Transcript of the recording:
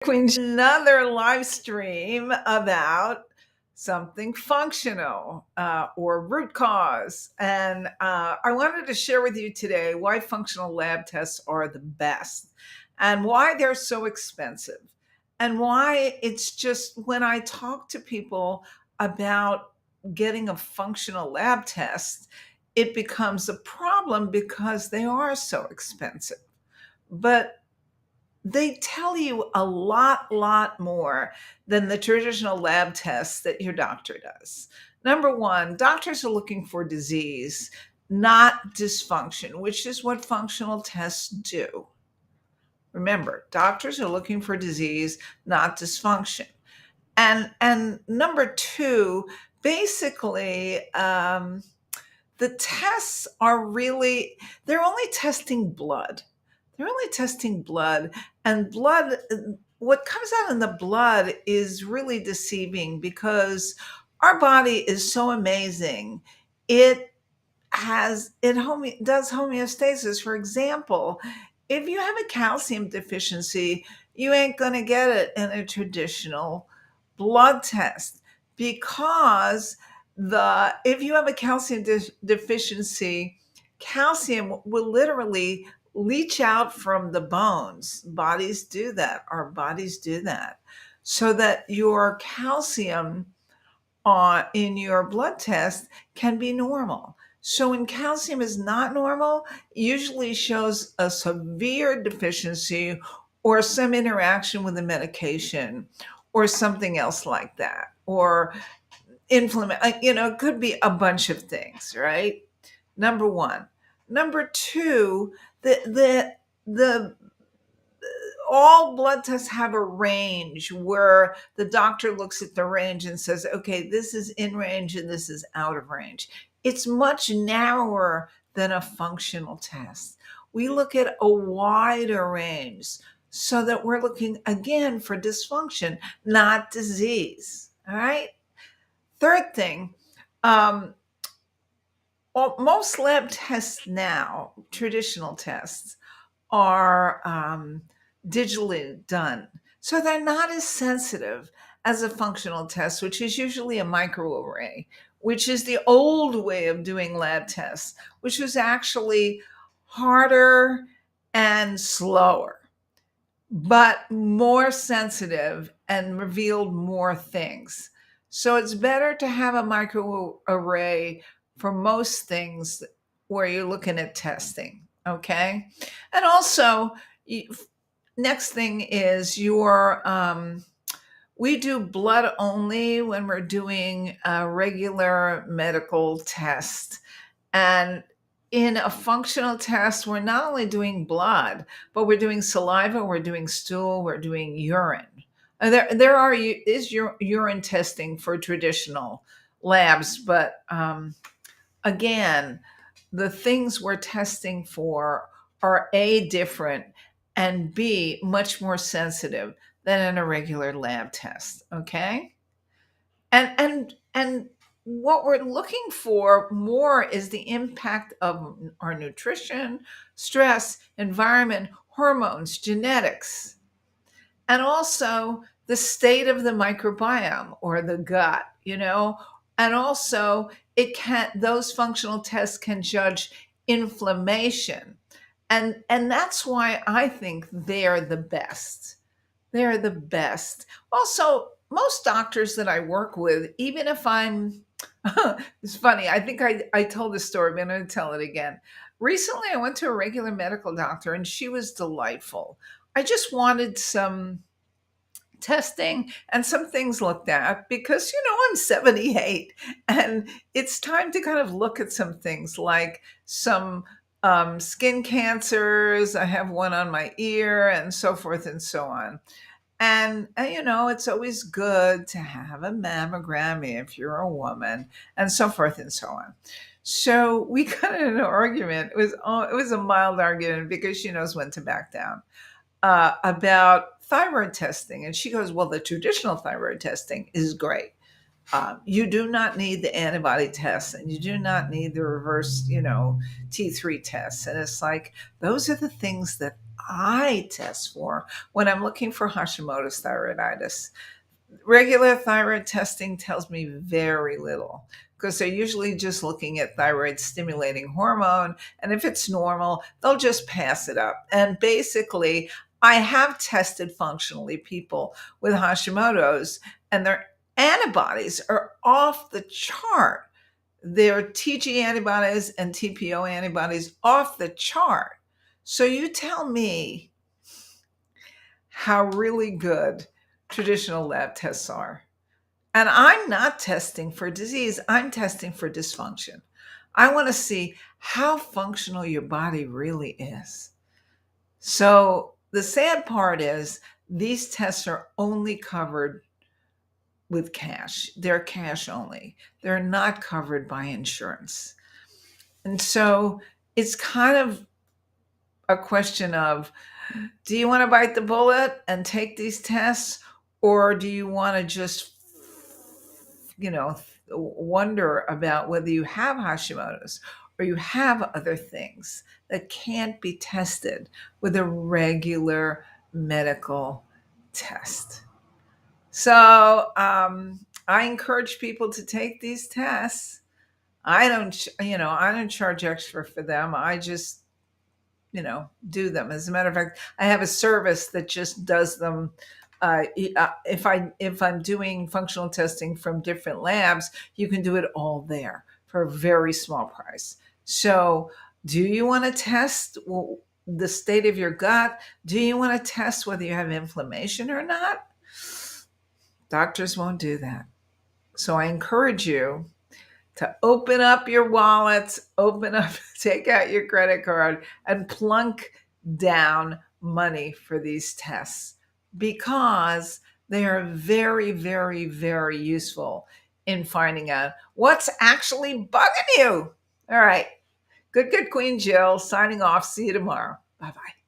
Queen, another live stream about something functional or root cause. And I wanted to share with you today why functional lab tests are the best and why they're so expensive and why it's just when I talk to people about getting a functional lab test, it becomes a problem because they are so expensive. But they tell you a lot more than the traditional lab tests that your doctor does. Number one, doctors are looking for disease, not dysfunction, which is what functional tests do. Remember, doctors are looking for disease, not dysfunction. And number two, basically, the tests are really, they're only testing blood. They're only testing blood, and blood, what comes out in the blood is really deceiving because our body is so amazing. It does homeostasis. For example, if you have a calcium deficiency, you ain't going to get it in a traditional blood test because the if you have a calcium deficiency, calcium will literally leach out from the bones. Bodies do that. Our bodies do that. So that your calcium in your blood test can be normal. So when calcium is not normal, usually shows a severe deficiency or some interaction with the medication or something else like that. Or inflammation, it could be a bunch of things, right? Number one. Number two, the all blood tests have a range where the doctor looks at the range and says, okay, this is in range and this is out of range. It's much narrower than a functional test. We look at a wider range so that we're looking again for dysfunction, not disease. All right. Third thing, um, most lab tests now, traditional tests, are digitally done. So they're not as sensitive as a functional test, which is usually a microarray, which is the old way of doing lab tests, which was actually harder and slower, but more sensitive and revealed more things. So it's better to have a microarray for most things where you're looking at testing. Okay. And also, next thing is we do blood only when we're doing a regular medical test. And in a functional test, we're not only doing blood, but we're doing saliva, we're doing stool, we're doing urine. Is urine testing for traditional labs, but again, the things we're testing for are A, different, and B, much more sensitive than in a regular lab test. Okay. And what we're looking for more is the impact of our nutrition, stress, environment, hormones, genetics, and also the state of the microbiome or the gut. And also those functional tests can judge inflammation. And that's why I think they're the best. They're the best. Also, most doctors that I work with, even if I'm, it's funny, I think I told this story, but I'm going to tell it again. Recently, I went to a regular medical doctor and she was delightful. I just wanted some testing and some things looked at because, I'm 78 and it's time to kind of look at some things like some skin cancers. I have one on my ear and so forth and so on. And it's always good to have a mammogram if you're a woman, and so forth and so on. So we got in an argument. It was a mild argument because she knows when to back down about thyroid testing, and she goes, "Well, the traditional thyroid testing is great. You do not need the antibody tests, and you do not need the reverse, T3 tests." And it's like those are the things that I test for when I'm looking for Hashimoto's thyroiditis. Regular thyroid testing tells me very little because they're usually just looking at thyroid stimulating hormone. And if it's normal, they'll just pass it up. And basically, I have tested functionally people with Hashimoto's, and their antibodies are off the chart. Their TG antibodies and TPO antibodies off the chart. So you tell me how really good traditional lab tests are. And I'm not testing for disease, I'm testing for dysfunction. I want to see how functional your body really is. So the sad part is these tests are only covered with cash. They're cash only. They're not covered by insurance. And so it's kind of a question of, do you want to bite the bullet and take these tests, or do you want to just, wonder about whether you have Hashimoto's or you have other things that can't be tested with a regular medical test? So I encourage people to take these tests. I don't charge extra for them. I just, do them. As a matter of fact, I have a service that just does them. If I'm doing functional testing from different labs, you can do it all there for a very small price. So, do you want to test the state of your gut? Do you want to test whether you have inflammation or not? Doctors won't do that. So I encourage you to open up your wallets, take out your credit card, and plunk down money for these tests because they are very, very, very useful in finding out what's actually bugging you. All right. Good, Queen Jill signing off. See you tomorrow. Bye bye.